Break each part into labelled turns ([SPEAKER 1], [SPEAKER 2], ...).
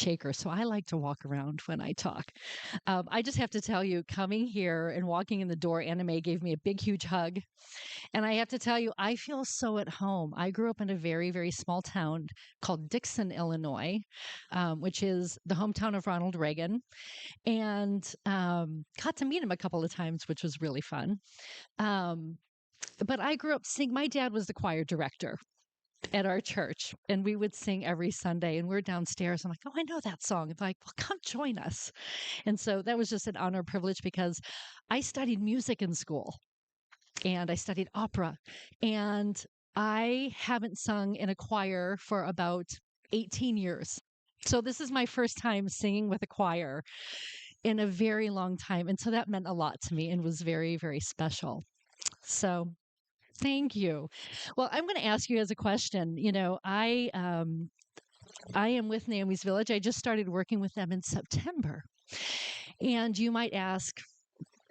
[SPEAKER 1] shaker, so I like to walk around when I talk. I just have to tell you, coming here and walking in the door, Anna Mae gave me a big, huge hug. And I have to tell you, I feel so at home. I grew up in a very, very small town called Dixon, Illinois, which is the hometown of Ronald Reagan, and got to meet him a couple of times, which was really fun. Um, but I grew up singing. My dad was the choir director at our church, and we would sing every Sunday. And we're downstairs. I'm like, oh, I know that song. It's like, well, come join us. And so that was just an honor, privilege, because I studied music in school and I studied opera, and I haven't sung in a choir for about 18 years. So this is my first time singing with a choir in a very long time. And so that meant a lot to me and was very, very special. So thank you. Well, I'm going to ask you as a question. I am with Naomi's Village. I just started working with them in September. And you might ask,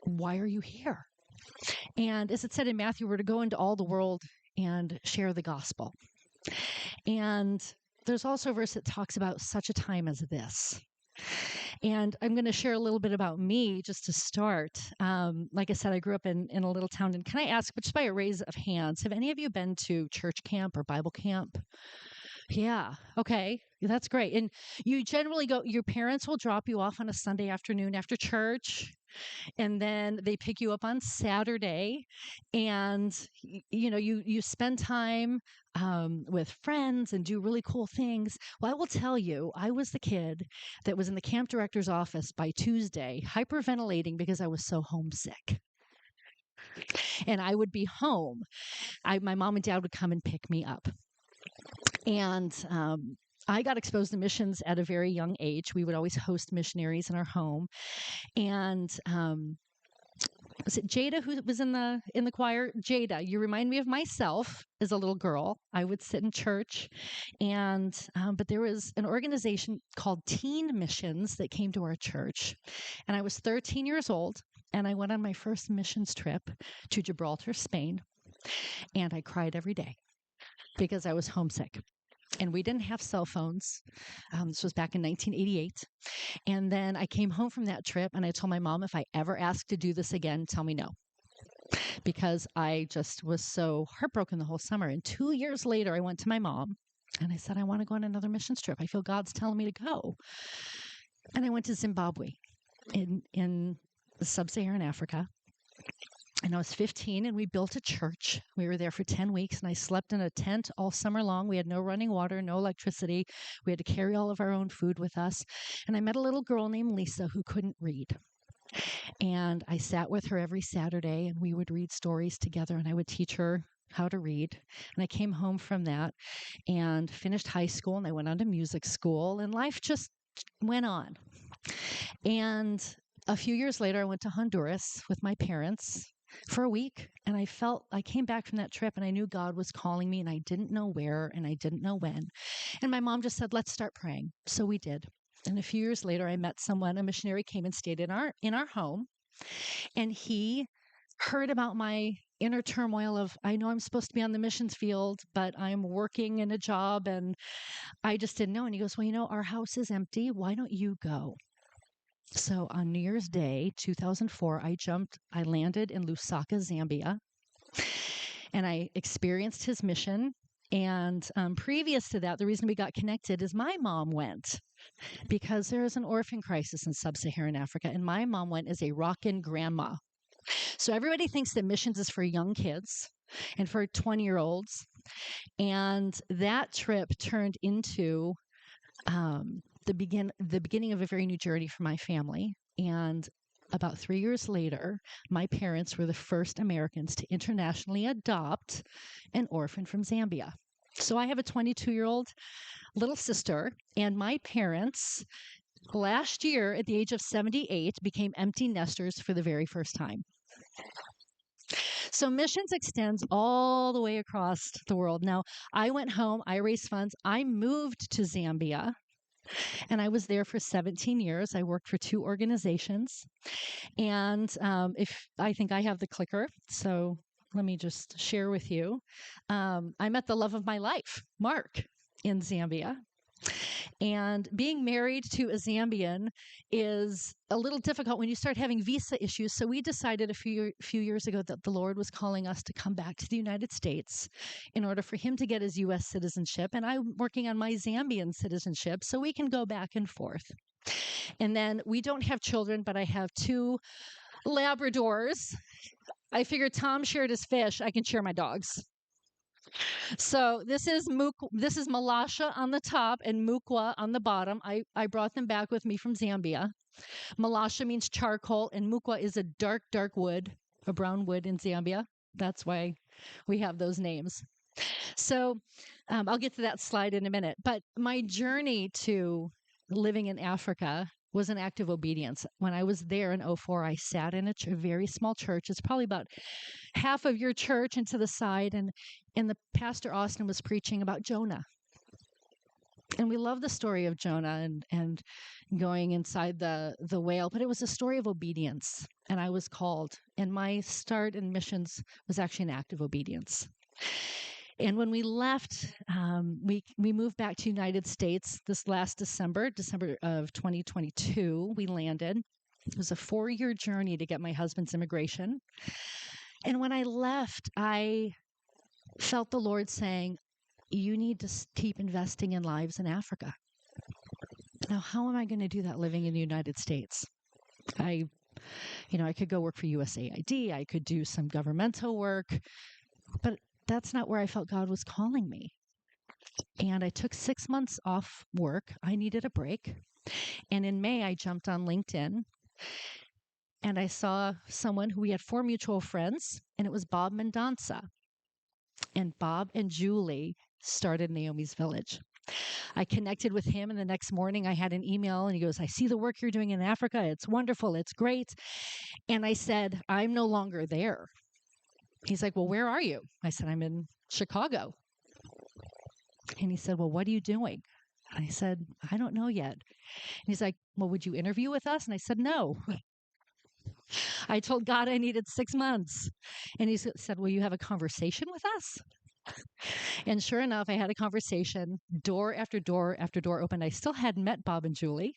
[SPEAKER 1] why are you here? And as it said in Matthew, we're to go into all the world and share the gospel. And there's also a verse that talks about such a time as this. And I'm going to share a little bit about me just to start. Like I said, I grew up in a little town. And can I ask, just by a raise of hands, have any of you been to church camp or Bible camp? Yeah. Okay. That's great. And you generally go, your parents will drop you off on a Sunday afternoon after church. And then they pick you up on Saturday, and you spend time with friends and do really cool things. Well, I will tell you, I was the kid that was in the camp director's office by Tuesday, hyperventilating because I was so homesick. And I would be home. My mom and dad would come and pick me up. And I got exposed to missions at a very young age. We would always host missionaries in our home. And was it Jada who was in the choir? Jada, you remind me of myself as a little girl. I would sit in church, and but there was an organization called Teen Missions that came to our church, and I was 13 years old, and I went on my first missions trip to Gibraltar, Spain, and I cried every day because I was homesick. And we didn't have cell phones. This was back in 1988. And then I came home from that trip and I told my mom, if I ever ask to do this again, tell me no. Because I just was so heartbroken the whole summer. And 2 years later, I went to my mom and I said, I want to go on another missions trip. I feel God's telling me to go. And I went to Zimbabwe in sub-Saharan Africa. And I was 15, and we built a church. We were there for 10 weeks, and I slept in a tent all summer long. We had no running water, no electricity. We had to carry all of our own food with us. And I met a little girl named Lisa who couldn't read. And I sat with her every Saturday, and we would read stories together, and I would teach her how to read. And I came home from that and finished high school, and I went on to music school, and life just went on. And a few years later, I went to Honduras with my parents for a week, and I came back from that trip and I knew God was calling me, and I didn't know where and I didn't know when. And my mom just said, let's start praying. So we did. And a few years later, I met someone, a missionary came and stayed in our home, and he heard about my inner turmoil of, I know I'm supposed to be on the missions field, but I'm working in a job and I just didn't know. And he goes, well, our house is empty. Why don't you go? So on New Year's Day, 2004, I landed in Lusaka, Zambia, and I experienced his mission. And previous to that, the reason we got connected is my mom went because there is an orphan crisis in sub-Saharan Africa, and my mom went as a rockin' grandma. So everybody thinks that missions is for young kids and for 20-year-olds. And that trip turned into the beginning of a very new journey for my family. And about 3 years later, my parents were the first Americans to internationally adopt an orphan from Zambia. So I have a 22-year-old little sister, and my parents last year at the age of 78 became empty nesters for the very first time. So missions extends all the way across the world. Now, I went home, I raised funds, I moved to Zambia, and I was there for 17 years. I worked for 2 organizations. And if I think I have the clicker, so let me just share with you. I met the love of my life, Mark, in Zambia. And being married to a Zambian is a little difficult when you start having visa issues. So we decided a few years ago that the Lord was calling us to come back to the United States in order for him to get his U.S. citizenship. And I'm working on my Zambian citizenship so we can go back and forth. And then we don't have children, but I have 2 Labradors. I figured Tom shared his fish. I can share my dogs. So this is Malasha on the top and Mukwa on the bottom. I brought them back with me from Zambia. Malasha means charcoal, and Mukwa is a dark wood, a brown wood in Zambia. That's why we have those names. So I'll get to that slide in a minute. But my journey to living in Africa was an act of obedience. When I was there in 2004, I sat in a very small church. It's probably about half of your church and to the side. And the pastor Austin was preaching about Jonah. And we love the story of Jonah and going inside the whale, but it was a story of obedience. And I was called. And my start in missions was actually an act of obedience. And when we left, we moved back to the United States this last December of 2022, we landed. It was a 4-year journey to get my husband's immigration. And when I left, I felt the Lord saying, you need to keep investing in lives in Africa. Now, how am I going to do that living in the United States? I could go work for USAID. I could do some governmental work, but that's not where I felt God was calling me. And I took 6 months off work. I needed a break. And in May, I jumped on LinkedIn and I saw someone who we had 4 mutual friends, and it was Bob Mendonça. And Bob and Julie started Naomi's Village. I connected with him, and the next morning I had an email, and he goes, I see the work you're doing in Africa. It's wonderful. It's great. And I said, I'm no longer there. He's like, well, where are you? I said, I'm in Chicago. And he said, well, what are you doing? And I said, I don't know yet. And he's like, well, would you interview with us? And I said, no. I told God I needed 6 months. And he said, will you have a conversation with us? And sure enough, I had a conversation. Door after door after door opened. I still hadn't met Bob and Julie.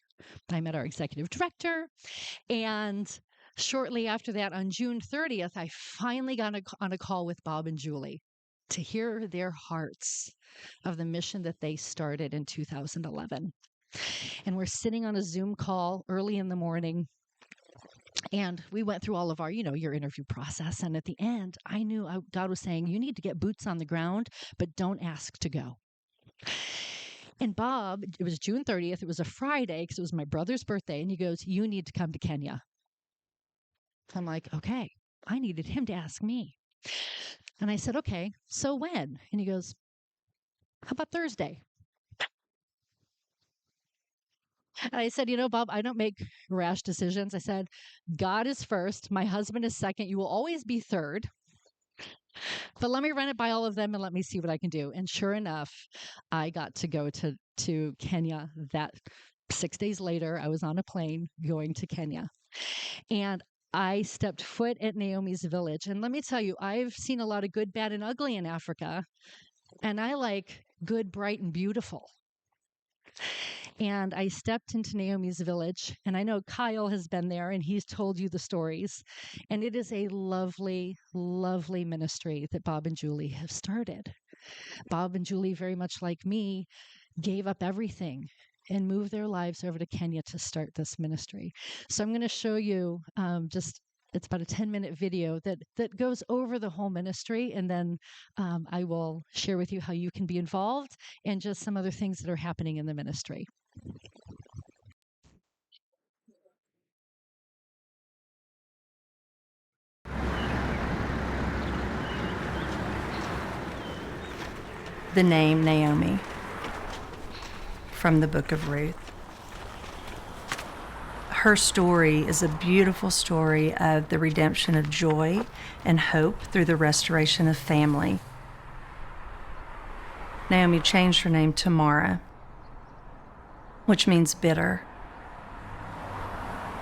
[SPEAKER 1] I met our executive director. And shortly after that, on June 30th, I finally got on a call with Bob and Julie to hear their hearts of the mission that they started in 2011. And we're sitting on a Zoom call early in the morning. And we went through all of our, your interview process. And at the end, I knew God was saying, you need to get boots on the ground, but don't ask to go. And Bob, it was June 30th. It was a Friday because it was my brother's birthday. And he goes, you need to come to Kenya. I'm like, okay. I needed him to ask me. And I said, okay, so when? And he goes, how about Thursday? And I said, Bob, I don't make rash decisions. I said, God is first. My husband is second. You will always be third. But let me run it by all of them and let me see what I can do. And sure enough, I got to go to Kenya. That 6 days later, I was on a plane going to Kenya. And I stepped foot at Naomi's Village. And let me tell you, I've seen a lot of good, bad, and ugly in Africa. And I like good, bright, and beautiful. And I stepped into Naomi's Village, and I know Kyle has been there, and he's told you the stories. And it is a lovely, lovely ministry that Bob and Julie have started. Bob and Julie, very much like me, gave up everything and moved their lives over to Kenya to start this ministry. So I'm going to show you it's about a 10-minute video that goes over the whole ministry, and then I will share with you how you can be involved and just some other things that are happening in the ministry.
[SPEAKER 2] The name Naomi from the book of Ruth. Her story is a beautiful story of the redemption of joy and hope through the restoration of family. Naomi changed her name to Mara, which means bitter.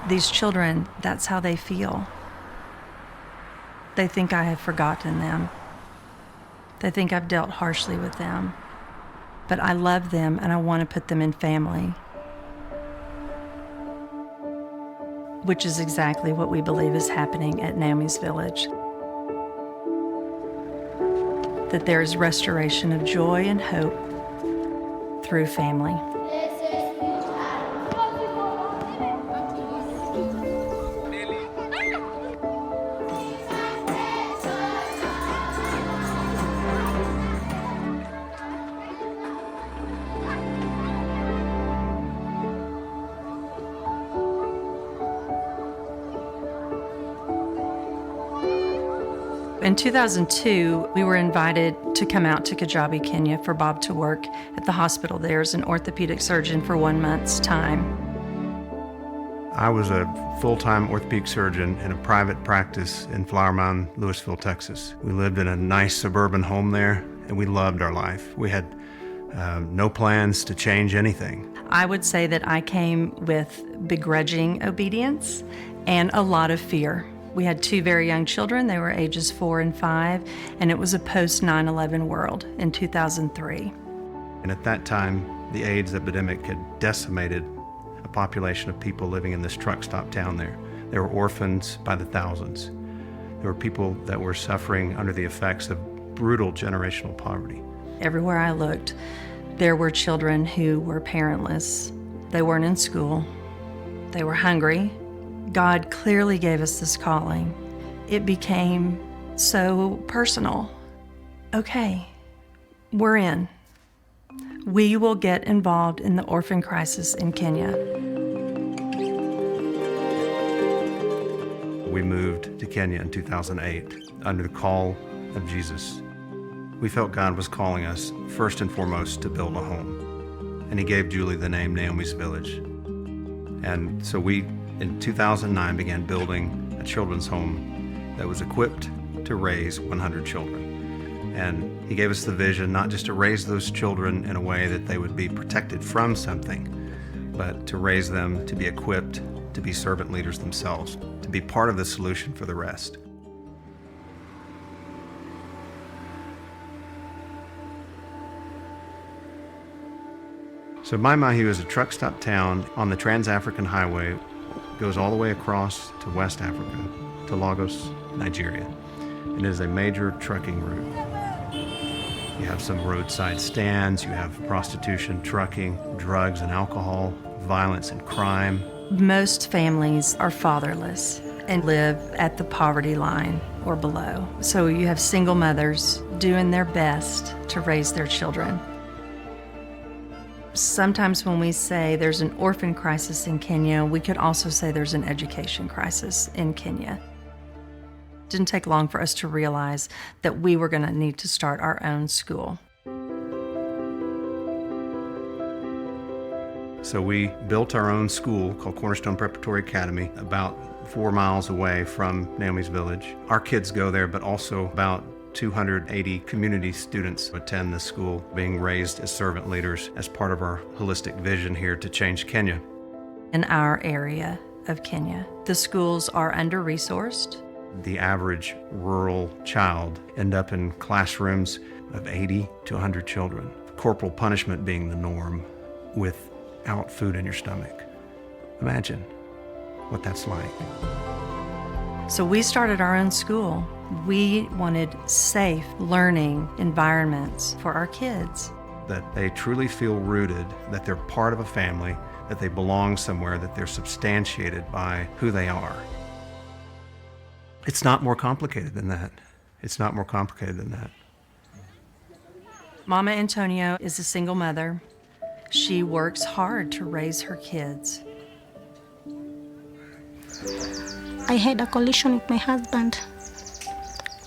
[SPEAKER 2] These children, that's how they feel. They think I have forgotten them. They think I've dealt harshly with them. but I love them and I want to put them in family, which is exactly what we believe is happening at Naomi's Village. That there is restoration of joy and hope through family. In 2002, we were invited to come out to Kajabi, Kenya for Bob to work at the hospital there as an orthopedic surgeon for 1 month's time.
[SPEAKER 3] I was a full-time orthopedic surgeon in a private practice in Flower Mound, Lewisville, Texas. We lived in a nice suburban home there, and we loved our life. We had no plans to change anything.
[SPEAKER 2] I would say that I came with begrudging obedience and a lot of fear. We had 2 very young children. They were ages 4 and 5, and it was a post-9/11 world in 2003.
[SPEAKER 3] And at that time, the AIDS epidemic had decimated a population of people living in this truck stop town there. There were orphans by the thousands. There were people that were suffering under the effects of brutal generational poverty.
[SPEAKER 2] Everywhere I looked, there were children who were parentless. They weren't in school. They were hungry. God clearly gave us this calling. It became so personal. Okay, we're in. We will get involved in the orphan crisis in Kenya.
[SPEAKER 3] We moved to Kenya in 2008 under the call of Jesus. We felt God was calling us first and foremost to build a home. And he gave Julie the name Naomi's Village. And so we, in 2009, began building a children's home that was equipped to raise 100 children. And he gave us the vision not just to raise those children in a way that they would be protected from something, but to raise them to be equipped to be servant leaders themselves, to be part of the solution for the rest. So Mai Mahiu is a truck stop town on the Trans-African Highway. Goes all the way across to West Africa, to Lagos, Nigeria. And it is a major trucking route. You have some roadside stands, you have prostitution, trucking, drugs and alcohol, violence and crime.
[SPEAKER 2] Most families are fatherless and live at the poverty line or below. So you have single mothers doing their best to raise their children. Sometimes when we say there's an orphan crisis in Kenya, we could also say there's an education crisis in Kenya. It didn't take long for us to realize that we were going to need to start our own school.
[SPEAKER 3] So we built our own school called Cornerstone Preparatory Academy about 4 miles away from Naomi's Village. Our kids go there, but also about 280 community students attend this school, being raised as servant leaders as part of our holistic vision here to change Kenya.
[SPEAKER 2] In our area of Kenya, the schools are under-resourced.
[SPEAKER 3] The average rural child end up in classrooms of 80 to 100 children. Corporal punishment being the norm without food in your stomach. Imagine what that's like.
[SPEAKER 2] So we started our own school. We wanted safe learning environments for our kids.
[SPEAKER 3] That they truly feel rooted, that they're part of a family, that they belong somewhere, that they're substantiated by who they are. It's not more complicated than that. It's not more complicated than that.
[SPEAKER 2] Mama Antonio is a single mother. She works hard to raise her kids.
[SPEAKER 4] I had a collision with my husband.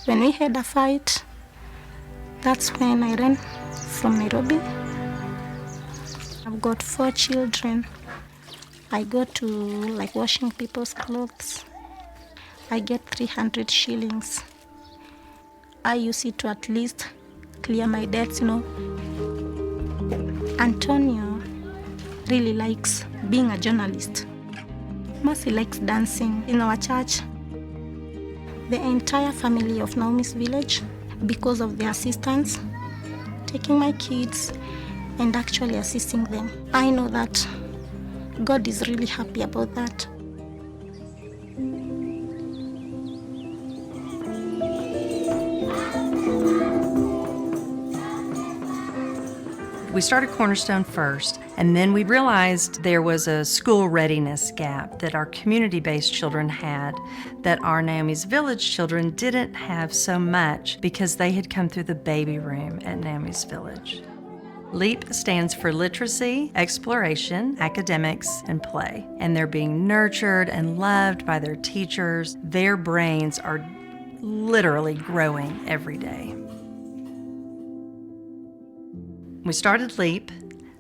[SPEAKER 4] When we had a fight, that's when I ran from Nairobi. I've got 4 children. I go to washing people's clothes. I get 300 shillings. I use it to at least clear my debts, Antonio really likes being a journalist. Mercy likes dancing in our church. The entire family of Naomi's Village, because of their assistance, taking my kids, and actually assisting them. I know that God is really happy about that.
[SPEAKER 2] We started Cornerstone first, and then we realized there was a school readiness gap that our community-based children had, that our Naomi's Village children didn't have so much because they had come through the baby room at Naomi's Village. LEAP stands for literacy, exploration, academics, and play. And they're being nurtured and loved by their teachers. Their brains are literally growing every day. We started LEAP,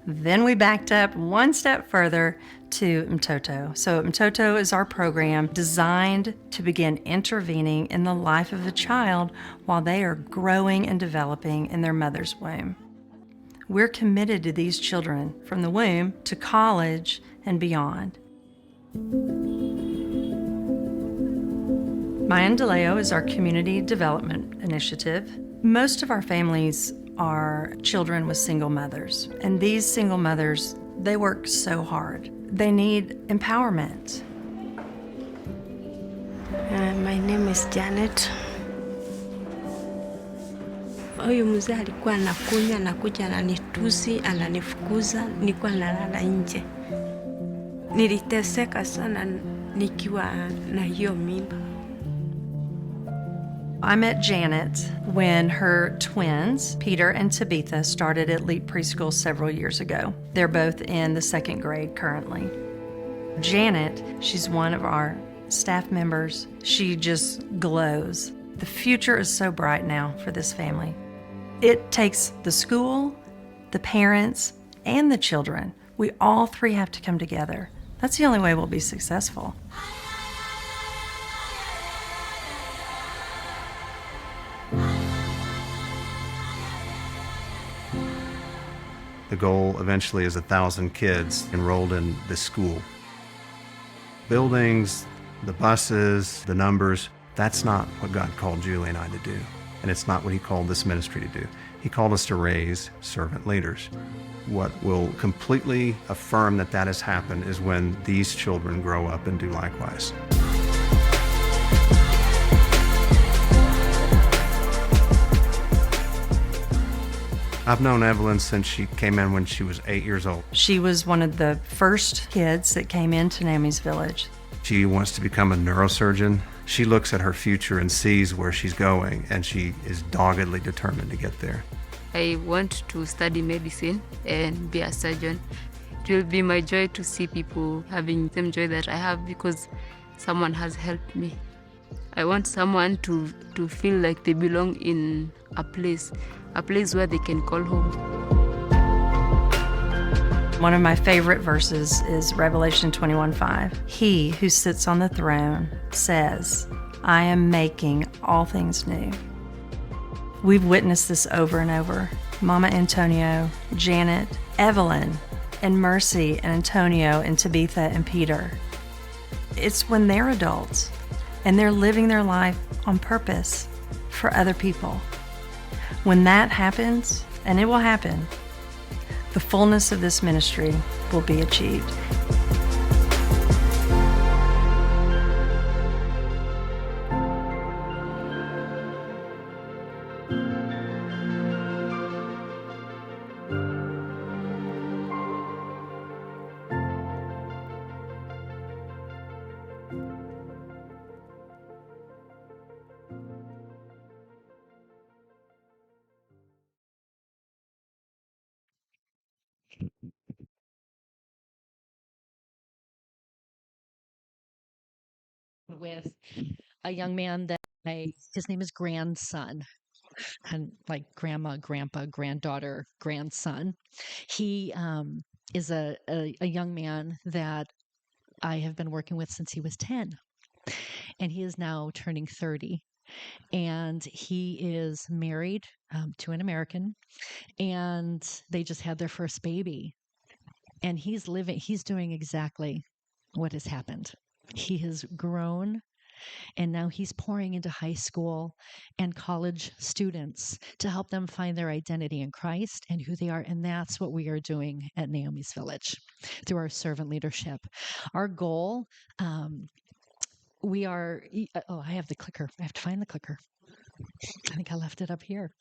[SPEAKER 2] then we backed up one step further to umctom. So umctom is our program designed to begin intervening in the life of a child while they are growing and developing in their mother's womb. We're committed to these children from the womb to college and beyond. Mayan DeLeo is our community development initiative. Most of our families are children with single mothers, and these single mothers, they work so hard. They need empowerment.
[SPEAKER 5] My name is Janet. Huyu mzee alikuwa anakuja ananitusi, ananifukuza, nilikuwa nalala nje. Niliteseka sana nikiwa na hiyo mimba.
[SPEAKER 2] I met Janet when her twins, Peter and Tabitha, started at LEAP Preschool several years ago. They're both in the 2nd grade currently. Janet, she's one of our staff members. She just glows. The future is so bright now for this family. It takes the school, the parents, and the children. We all three have to come together. That's the only way we'll be successful.
[SPEAKER 3] The goal eventually is 1,000 kids enrolled in this school. Buildings, the buses, the numbers, that's not what God called Julie and I to do. And it's not what He called this ministry to do. He called us to raise servant leaders. What will completely affirm that that has happened is when these children grow up and do likewise. I've known Evelyn since she came in when she was 8 years old.
[SPEAKER 2] She was one of the first kids that came into Naomi's Village.
[SPEAKER 3] She wants to become a neurosurgeon. She looks at her future and sees where she's going, and she is doggedly determined to get there.
[SPEAKER 6] I want to study medicine and be a surgeon. It will be my joy to see people having the same joy that I have because someone has helped me. I want someone to feel like they belong in a place where they can call home.
[SPEAKER 2] One of my favorite verses is Revelation 21:5. He who sits on the throne says, I am making all things new. We've witnessed this over and over. Mama Antonio, Janet, Evelyn, and Mercy, and Antonio, and Tabitha, and Peter. It's when they're adults and they're living their life on purpose for other people. When that happens, and it will happen, the fullness of this ministry will be achieved.
[SPEAKER 1] With a young man that his name is Grandson, and like grandma, grandpa, granddaughter, grandson. He is a young man that I have been working with since he was 10, and he is now turning 30. And he is married to an American, and they just had their first baby. And he's doing exactly what has happened. He has grown And now he's pouring into high school and college students to help them find their identity in Christ and who they are. And that's what we are doing at Naomi's Village through our servant leadership. Our goal, I have the clicker. I have to find the clicker. I think I left it up here.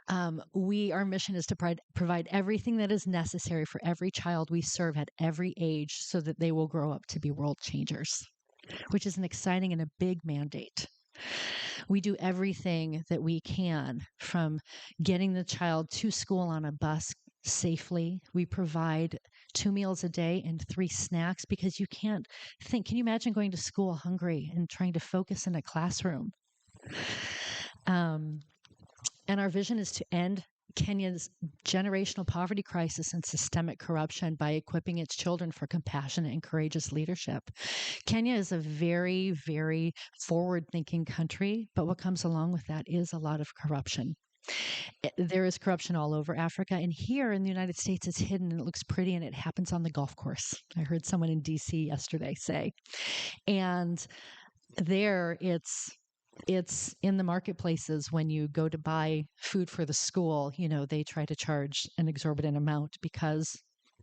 [SPEAKER 1] Our mission is to provide everything that is necessary for every child we serve at every age so that they will grow up to be world changers, which is an exciting and a big mandate. We do everything that we can, from getting the child to school on a bus safely. We provide 2 meals a day and 3 snacks, because you can't think. Can you imagine going to school hungry and trying to focus in a classroom? And our vision is to end Kenya's generational poverty crisis and systemic corruption by equipping its children for compassionate and courageous leadership. Kenya is a very, very forward-thinking country, but what comes along with that is a lot of corruption. There is corruption all over Africa, and here in the United States, it's hidden and it looks pretty, and it happens on the golf course. I heard someone in DC yesterday say. And there it's in the marketplaces. When you go to buy food for the school, they try to charge an exorbitant amount because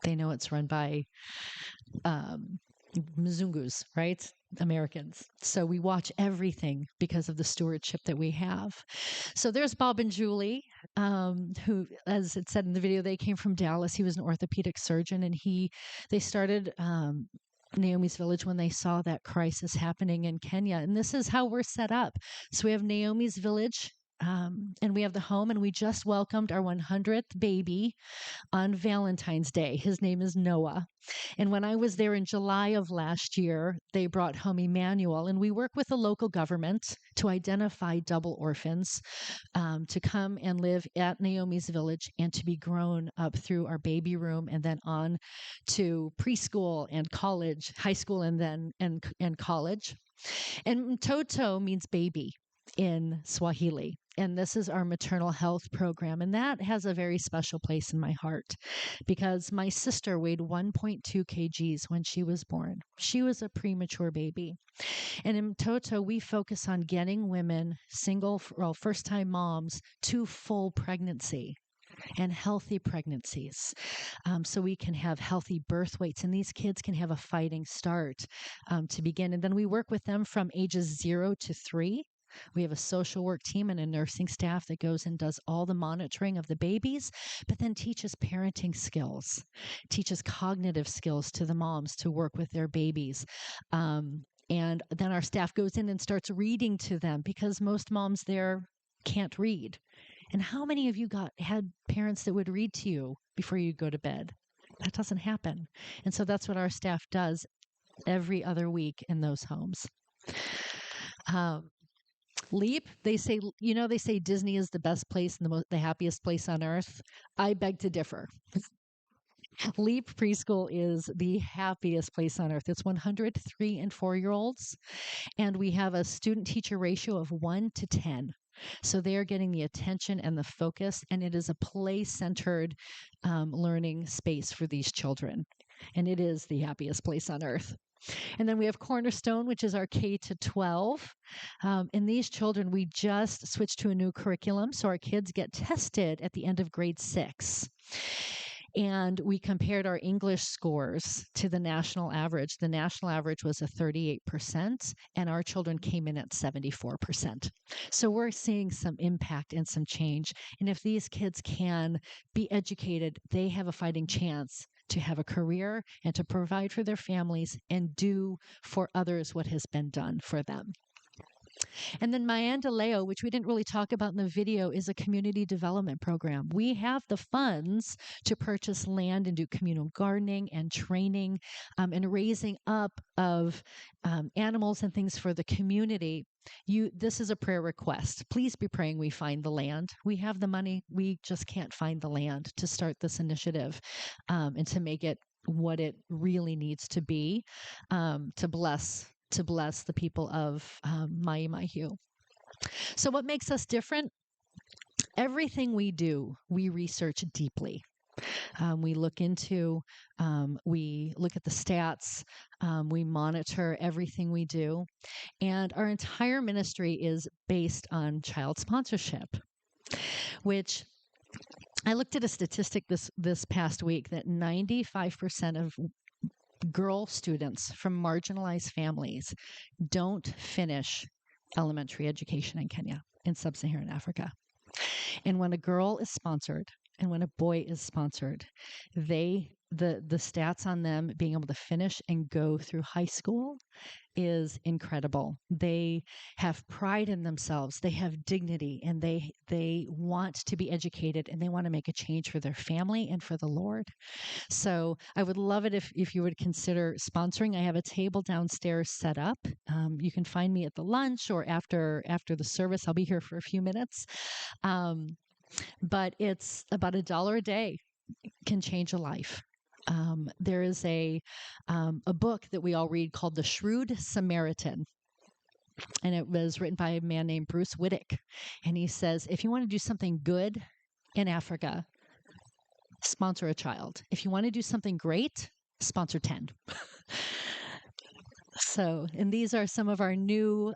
[SPEAKER 1] they know it's run by Mzungus, right? Americans. So we watch everything because of the stewardship that we have. So there's Bob and Julie, who, as it said in the video, they came from Dallas. He was an orthopedic surgeon, and they started Naomi's Village when they saw that crisis happening in Kenya. And this is how we're set up. So we have Naomi's Village, and we have the home, and we just welcomed our 100th baby on Valentine's Day. His name is Noah. And when I was there in July of last year, they brought home Emmanuel, and we work with the local government to identify double orphans to come and live at Naomi's Village and to be grown up through our baby room and then on to preschool and college, high school, and then and college. And mtoto means baby in Swahili. And this is our maternal health program. And that has a very special place in my heart, because my sister weighed 1.2 kgs when she was born. She was a premature baby. And in Toto, we focus on getting women, first-time moms, to full pregnancy and healthy pregnancies, so we can have healthy birth weights, and these kids can have a fighting start to begin. And then we work with them from ages 0 to 3. We have a social work team and a nursing staff that goes and does all the monitoring of the babies, but then teaches parenting skills, teaches cognitive skills to the moms to work with their babies. And then our staff goes in and starts reading to them, because most moms there can't read. And how many of you had parents that would read to you before you go to bed? That doesn't happen. And so that's what our staff does every other week in those homes. Leap, they say Disney is the best place and the happiest place on earth. I beg to differ. Leap Preschool is the happiest place on earth. It's 100 3 and 4-year-olds, and we have a student-teacher ratio of 1 to 10. So they are getting the attention and the focus, and it is a play-centered learning space for these children. And it is the happiest place on earth. And then we have Cornerstone, which is our K to 12. And these children, we just switched to a new curriculum. So our kids get tested at the end of grade 6. And we compared our English scores to the national average. The national average was a 38%, and our children came in at 74%. So we're seeing some impact and some change. And if these kids can be educated, they have a fighting chance to have a career and to provide for their families and do for others what has been done for them. And then Maendeleo, which we didn't really talk about in the video, is a community development program. We have the funds to purchase land and do communal gardening and training and raising up of animals and things for the community. This is a prayer request. Please be praying we find the land. We have the money. We just can't find the land to start this initiative and to make it what it really needs to be to bless the people of Mai Mahiu. So what makes us different? Everything we do, we research deeply. We look into, we look at the stats, we monitor everything we do. And our entire ministry is based on child sponsorship, which I looked at a statistic this past week that 95% of girl students from marginalized families don't finish elementary education in Kenya, in sub-Saharan Africa. And when a girl is sponsored and when a boy is sponsored, the stats on them being able to finish and go through high school is incredible. They have pride in themselves, they have dignity, and they want to be educated, and they want to make a change for their family and for the Lord. So I would love it if you would consider sponsoring. I have a table downstairs set up. You can find me at the lunch or after the service. I'll be here for a few minutes. But it's about $1 a day can change a life. There is a book that we all read called The Shrewd Samaritan. And it was written by a man named Bruce Wittick. And he says, if you want to do something good in Africa, sponsor a child. If you want to do something great, sponsor 10. So, and these are some of our new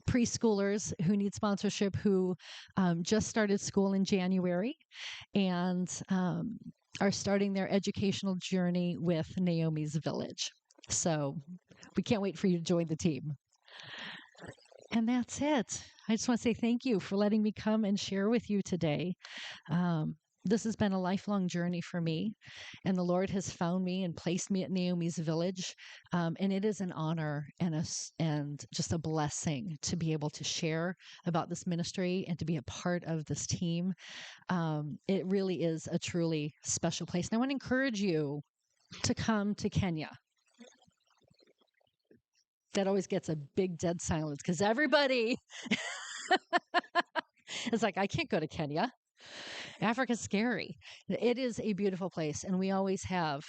[SPEAKER 1] preschoolers who need sponsorship who just started school in January and are starting their educational journey with Naomi's Village. So we can't wait for you to join the team. And that's it. I just want to say thank you for letting me come and share with you today. This has been a lifelong journey for me, and the Lord has found me and placed me at Naomi's Village. And it is an honor and just a blessing to be able to share about this ministry and to be a part of this team. It really is a truly special place. And I want to encourage you to come to Kenya. That always gets a big dead silence because everybody is like, I can't go to Kenya. Africa's scary. It is a beautiful place, and we always have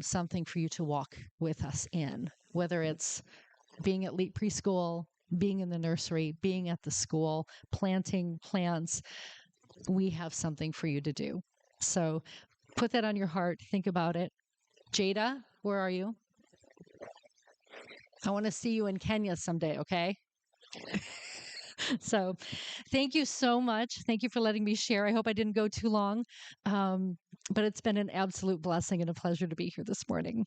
[SPEAKER 1] something for you to walk with us in, whether it's being at Leap Preschool, being in the nursery, being at the school, planting plants. We have something for you to do. So put that on your heart. Think about it. Jada, where are you? I want to see you in Kenya someday, okay? So thank you so much. Thank you for letting me share. I hope I didn't go too long, but it's been an absolute blessing and a pleasure to be here this morning.